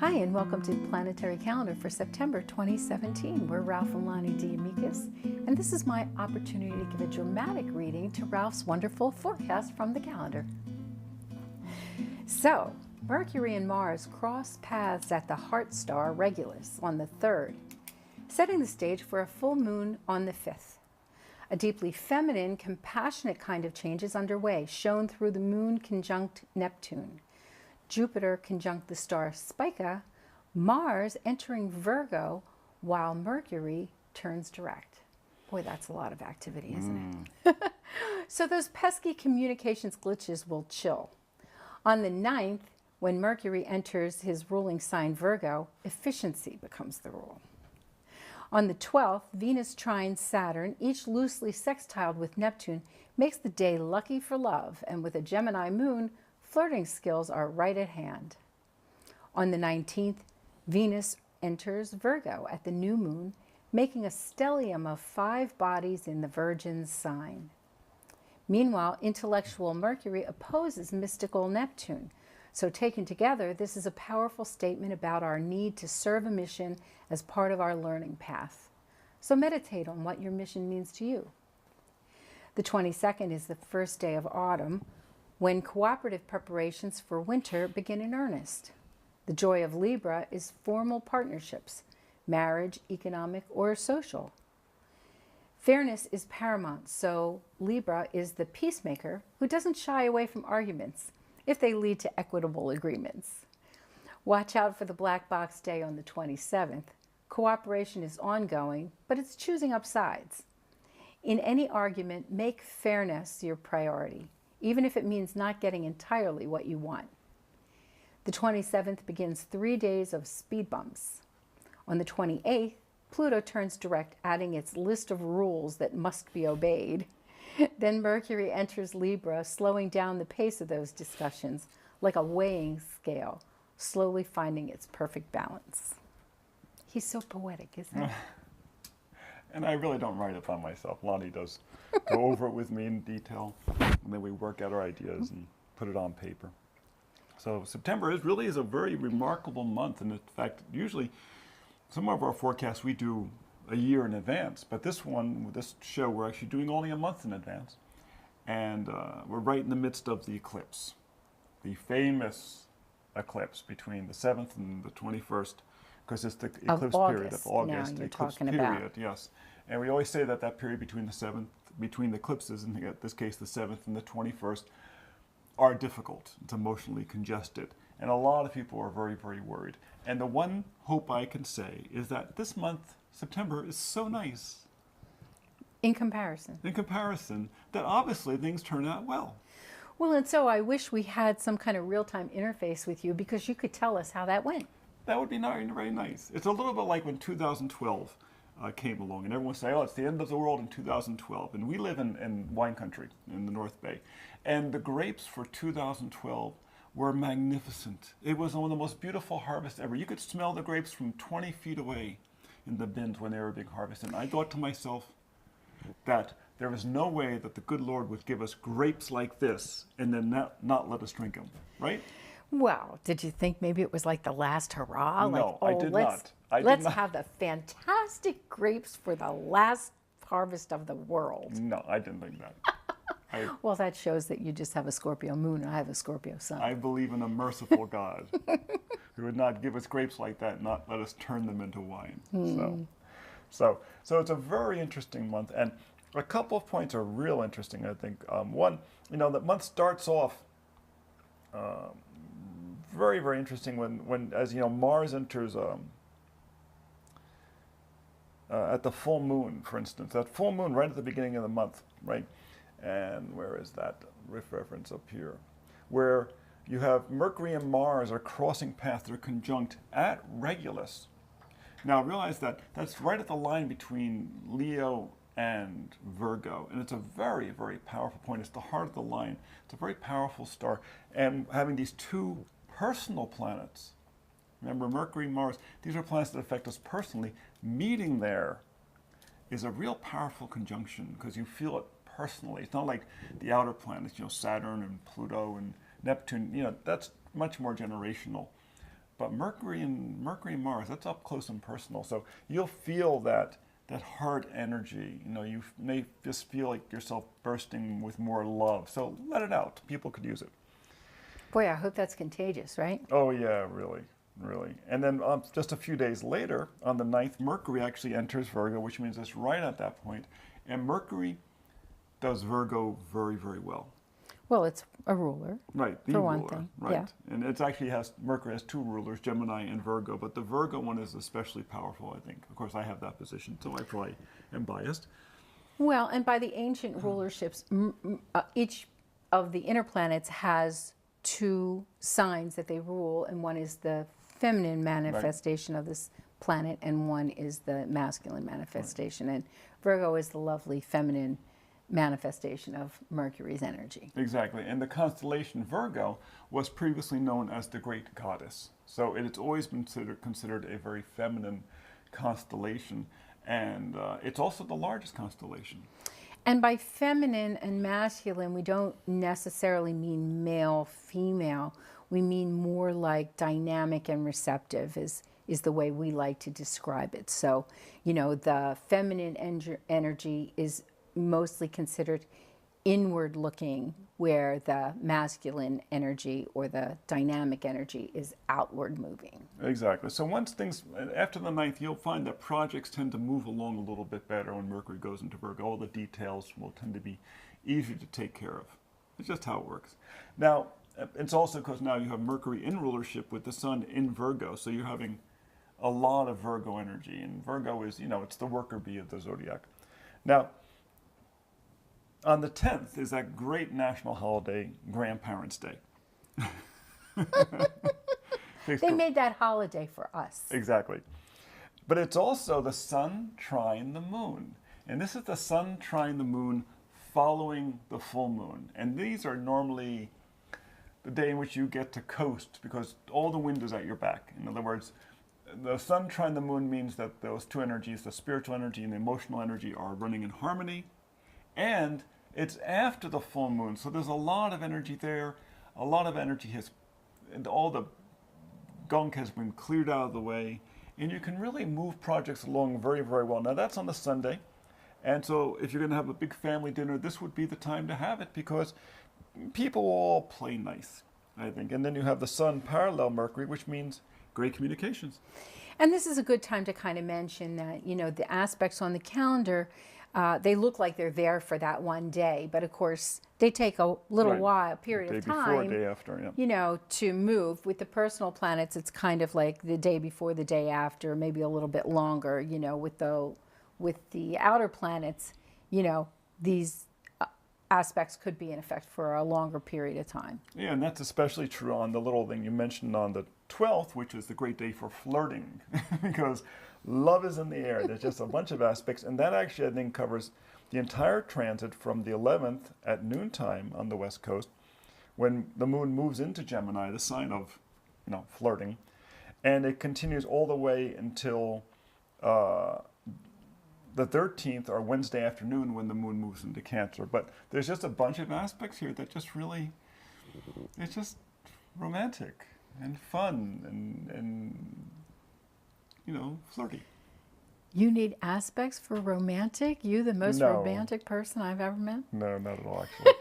Hi, and welcome to Planetary Calendar for September 2017. We're Ralph and Lahni DeAmicis, and this is my opportunity to give a dramatic reading to Ralph's wonderful forecast from the calendar. So, Mercury and Mars cross paths at the heart star Regulus on the 3rd, setting the stage for a full moon on the 5th. A deeply feminine, compassionate kind of change is underway, shown through the moon conjunct Neptune, Jupiter conjunct the star Spica, Mars entering Virgo while Mercury turns direct. Boy, that's a lot of activity, isn't it? So those pesky communications glitches will chill. On the 9th, when Mercury enters his ruling sign Virgo, efficiency becomes the rule. On the 12th, Venus trines Saturn, each loosely sextiled with Neptune, makes the day lucky for love, and with a Gemini moon, flirting skills are right at hand. On the 19th, Venus enters Virgo at the new moon, making a stellium of 5 bodies in the Virgin's sign. Meanwhile, intellectual Mercury opposes mystical Neptune. So taken together, this is a powerful statement about our need to serve a mission as part of our learning path. So meditate on what your mission means to you. The 22nd is the first day of autumn, when cooperative preparations for winter begin in earnest. The joy of Libra is formal partnerships, marriage, economic, or social. Fairness is paramount, so Libra is the peacemaker who doesn't shy away from arguments if they lead to equitable agreements. Watch out for the black box day on the 27th. Cooperation is ongoing, but it's choosing up sides. In any argument, make fairness your priority, even if it means not getting entirely what you want. The 27th begins 3 days of speed bumps. On the 28th, Pluto turns direct, adding its list of rules that must be obeyed. Then Mercury enters Libra, slowing down the pace of those discussions, like a weighing scale, slowly finding its perfect balance. He's so poetic, isn't he? And I really don't write it by myself. Lahni does go over it with me in detail, and then we work out our ideas and put it on paper. So September really is a very remarkable month, and in fact, usually some of our forecasts we do a year in advance, but this one, with this show, we're actually doing only a month in advance, and we're right in the midst of the eclipse, the famous eclipse between the 7th and the 21st, because it's the eclipse period of August, the eclipse period, yes. And we always say that that period between the eclipses, in this case the 7th and the 21st, are difficult. It's emotionally congested. And a lot of people are very, very worried. And the one hope I can say is that this month, September, is so nice. In comparison. In comparison, that obviously things turn out well. Well, and so I wish we had some kind of real-time interface with you because you could tell us how that went. That would be very, very nice. It's a little bit like when 2012 came along, and everyone say, oh, it's the end of the world in 2012. And we live in wine country in the North Bay. And the grapes for 2012 were magnificent. It was one of the most beautiful harvests ever. You could smell the grapes from 20 feet away in the bins when they were being harvested. And I thought to myself that there was no way that the good Lord would give us grapes like this and then not let us drink them, right? Well, did you think maybe it was like the last hurrah? No, like, I did not. Let's have the fantastic grapes for the last harvest of the world. No, I didn't think that. Well, that shows that you just have a Scorpio moon and I have a Scorpio sun. I believe in a merciful God who would not give us grapes like that and not let us turn them into wine. So it's a very interesting month. And a couple of points are real interesting, I think. One, the month starts off very, very interesting when as Mars enters at the full moon, for instance. That full moon right at the beginning of the month, right? And where is that reference up here? Where you have Mercury and Mars are crossing paths, they're conjunct at Regulus. Now realize that that's right at the line between Leo and Virgo, and it's a very, very powerful point. It's the heart of the line. It's a very powerful star, and having these two personal planets, remember Mercury, Mars, these are planets that affect us personally, meeting there is a real powerful conjunction because you feel it personally. It's not like the outer planets, Saturn and Pluto and Neptune, that's much more generational. But Mercury and Mars, that's up close and personal. So you'll feel that heart energy. You know, you may just feel like yourself bursting with more love. So let it out. People could use it. Boy, I hope that's contagious, right? Oh yeah, really, really. And then just a few days later, on the 9th, Mercury actually enters Virgo, which means it's right at that point. And Mercury does Virgo very, very well. Well, it's a ruler. Right, the for ruler, one thing. right. Yeah. And it's actually Mercury has 2 rulers, Gemini and Virgo, but the Virgo one is especially powerful, I think. Of course, I have that position, so I probably am biased. Well, and by the ancient rulerships, each of the inner planets has 2 signs that they rule, and one is the feminine manifestation of this planet, and one is the masculine manifestation. And Virgo is the lovely feminine manifestation of Mercury's energy. Exactly. And the constellation Virgo was previously known as the Great Goddess. So it's always been considered a very feminine constellation, and it's also the largest constellation. And by feminine and masculine, we don't necessarily mean male, female. We mean more like dynamic and receptive is the way we like to describe it. So, you know, the feminine energy is mostly considered inward looking, where the masculine energy or the dynamic energy is outward moving. Exactly. So once things, after the 9th, you'll find that projects tend to move along a little bit better when Mercury goes into Virgo. All the details will tend to be easier to take care of. It's just how it works. Now, it's also because now you have Mercury in rulership with the Sun in Virgo, so you're having a lot of Virgo energy. And Virgo is, you know, it's the worker bee of the zodiac. Now, on the 10th is that great national holiday, Grandparents' Day. They made that holiday for us. Exactly. But it's also the Sun trine the Moon. And this is the Sun trine the Moon following the full moon. And these are normally the day in which you get to coast because all the wind is at your back. In other words, the Sun trine the Moon means that those 2 energies, the spiritual energy and the emotional energy, are running in harmony. And it's after the full moon, so there's a lot of energy there. A lot of energy and all the gunk has been cleared out of the way, and you can really move projects along very, very well. Now that's on the Sunday, and so if you're going to have a big family dinner, this would be the time to have it because people all play nice, I think. And then you have the Sun parallel Mercury, which means great communications. And this is a good time to kind of mention that, you know, the aspects on the calendar, they look like they're there for that one day, but of course they take a little while, period of time, day before, day after, yeah. You know, to move. With the personal planets, it's kind of like the day before, the day after, maybe a little bit longer. You know, with the outer planets, you know, these aspects could be in effect for a longer period of time. Yeah, and that's especially true on the little thing you mentioned on the 12th, which is the great day for flirting, because love is in the air. There's just a bunch of aspects, and that actually, I think, covers the entire transit from the 11th at noontime on the West Coast, when the moon moves into Gemini, the sign of, you know, flirting, and it continues all the way until the 13th, or Wednesday afternoon, when the moon moves into Cancer. But there's just a bunch of aspects here that just really, it's just romantic and fun and you know, flirty. You need aspects for romantic? You, the most romantic person I've ever met? No, not at all, actually.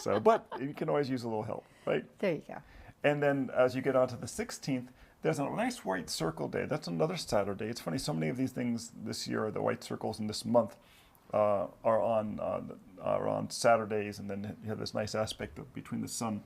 So, but you can always use a little help, right? There you go. And then as you get on to the 16th, there's a nice white circle day. That's another Saturday. It's funny, so many of these things this year, the white circles in this month, are on Saturdays, and then you have this nice aspect between the Sun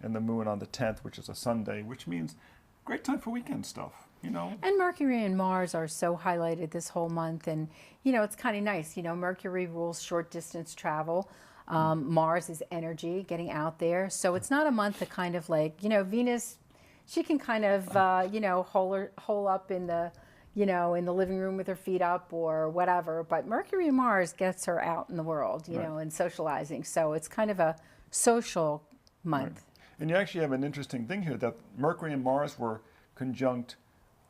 and the Moon on the 10th, which is a Sunday, which means great time for weekend stuff, you know. And Mercury and Mars are so highlighted this whole month, and you know, it's kind of nice. You know, Mercury rules short distance travel. Mars is energy, getting out there. So it's not a month that kind of like, you know, Venus, she can kind of, you know, hole up in the, you know, in the living room with her feet up or whatever. But Mercury and Mars gets her out in the world, you know, and socializing. So it's kind of a social month. Right. And you actually have an interesting thing here that Mercury and Mars were conjunct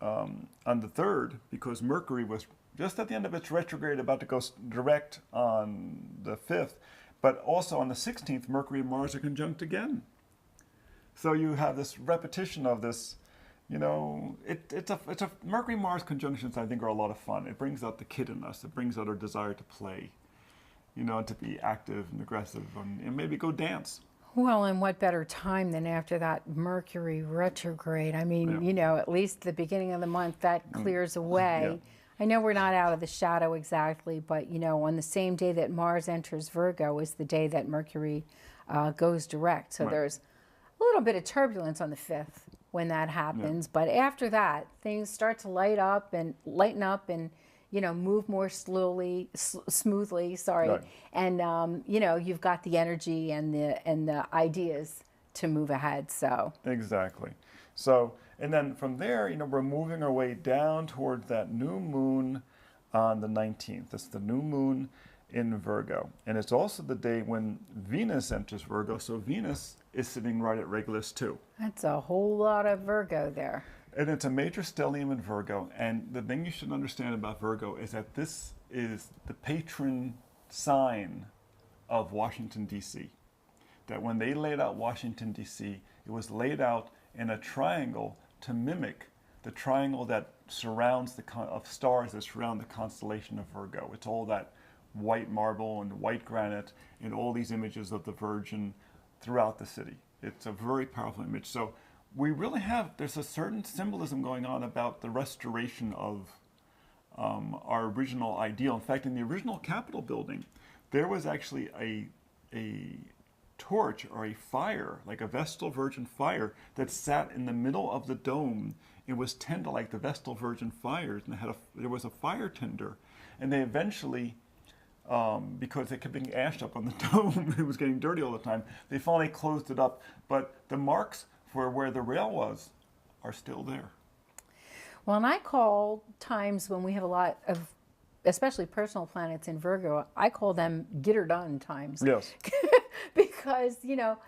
on the 3rd, because Mercury was just at the end of its retrograde, about to go direct on the 5th. But also on the 16th, Mercury and Mars are conjunct again. So you have this repetition of this You know, it's a Mercury-Mars conjunctions, I think, are a lot of fun. It brings out the kid in us. It brings out our desire to play, you know, to be active and aggressive and maybe go dance. Well, and what better time than after that Mercury retrograde? I mean, Yeah. you know, at least the beginning of the month that clears away. I know we're not out of the shadow exactly, but, you know, on the same day that Mars enters Virgo is the day that Mercury goes direct. So Right. there's a little bit of turbulence on the 5th when that happens. But after that, things start to lighten up and, you know, move more smoothly, sorry. Right. And, you know, you've got the energy and the ideas to move ahead. So Exactly. So, and then from there, you know, we're moving our way down towards that new moon on the 19th. That's the new moon in Virgo. And it's also the day when Venus enters Virgo. So Venus is sitting right at Regulus too. that's a whole lot of Virgo there. And it's a major stellium in Virgo. And the thing you should understand about Virgo is that this is the patron sign of Washington, D.C. That when they laid out Washington, D.C., it was laid out in a triangle to mimic the triangle that surrounds of stars that surround the constellation of Virgo. It's all that white marble and white granite and all these images of the Virgin throughout the city. It's a very powerful image. So we really there's a certain symbolism going on about the restoration of our original ideal. In fact, in the original Capitol building, there was actually a torch or a fire, like a Vestal Virgin fire, that sat in the middle of the dome. It was tended like the Vestal Virgin fires, and there was a fire tender. And they eventually, because it kept being ashed up on the dome, it was getting dirty all the time, they finally closed it up. But the marks for where the rail was are still there. Well, and I call times when we have a lot of, especially personal planets in Virgo, I call them get her done times. Yes. Because, you know,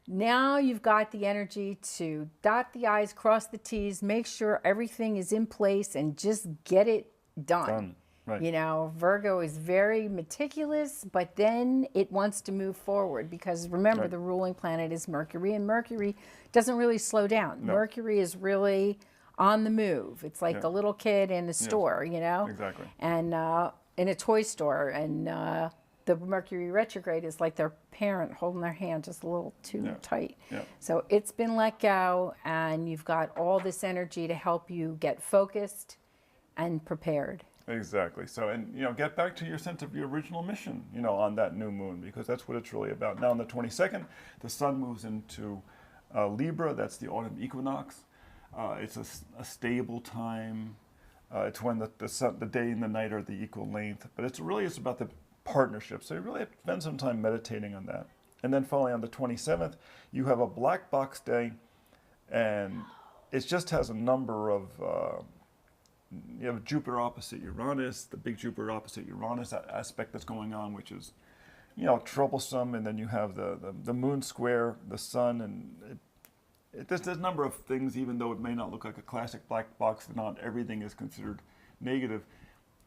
now you've got the energy to dot the I's, cross the T's, make sure everything is in place and just get it done. Right. You know, Virgo is very meticulous, but then it wants to move forward because remember, Right. the ruling planet is Mercury, and Mercury doesn't really slow down. No. Mercury is really on the move. It's like the little kid in the store, you know? Exactly. And in a toy store. And the Mercury retrograde is like their parent holding their hand just a little too tight. Yeah. So it's been let go, and you've got all this energy to help you get focused and prepared. Exactly. So, and, you know, get back to your sense of your original mission, you know, on that new moon, because that's what it's really about. Now, on the 22nd, the sun moves into Libra. That's the autumn equinox. It's a stable time. It's when the day and the night are the equal length. But it's about the partnership. So you really spend some time meditating on that. And then finally, on the 27th, you have a black box day, and it just has a number of you have Jupiter opposite Uranus, the big Jupiter opposite Uranus aspect that's going on, which is, you know, troublesome. And then you have the moon square the sun, and there's a number of things, even though it may not look like a classic black box, not everything is considered negative.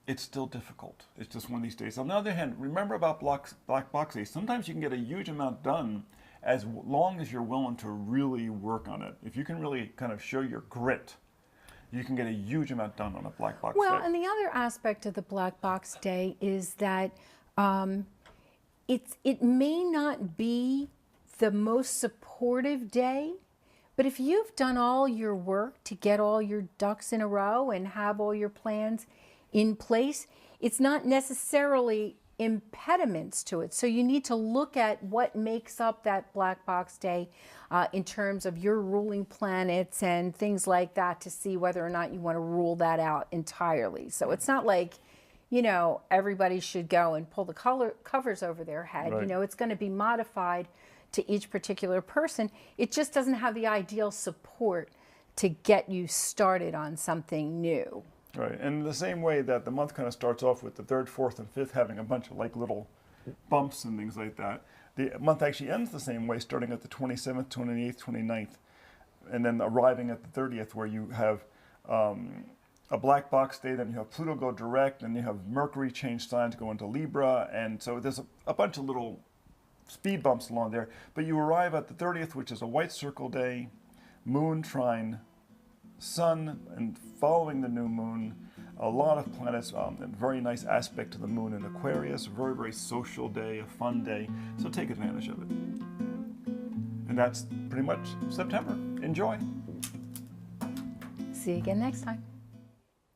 It's still difficult. It's just one of these days. On the other hand, remember about black box days. Sometimes you can get a huge amount done as long as you're willing to really work on it. If you can really kind of show your grit, you can get a huge amount done on a black box day. Well, and the other aspect of the black box day is that it may not be the most supportive day, but if you've done all your work to get all your ducks in a row and have all your plans in place, it's not necessarily impediments to it. So you need to look at what makes up that black box day in terms of your ruling planets and things like that to see whether or not you want to rule that out entirely. So it's not like, you know, everybody should go and pull the covers over their head. Right. You know, it's going to be modified to each particular person. It just doesn't have the ideal support to get you started on something new. Right, and the same way that the month kind of starts off with the 3rd, 4th, and 5th having a bunch of like little bumps and things like that, the month actually ends the same way, starting at the 27th, 28th, 29th, and then arriving at the 30th, where you have a black box day, then you have Pluto go direct, and you have Mercury change signs, go into Libra, and so there's a bunch of little speed bumps along there, but you arrive at the 30th, which is a white circle day, moon trine sun and following the new moon. A lot of planets, a very nice aspect to the moon in Aquarius, a very, very social day, a fun day, so take advantage of it. And that's pretty much September. Enjoy. See you again next time.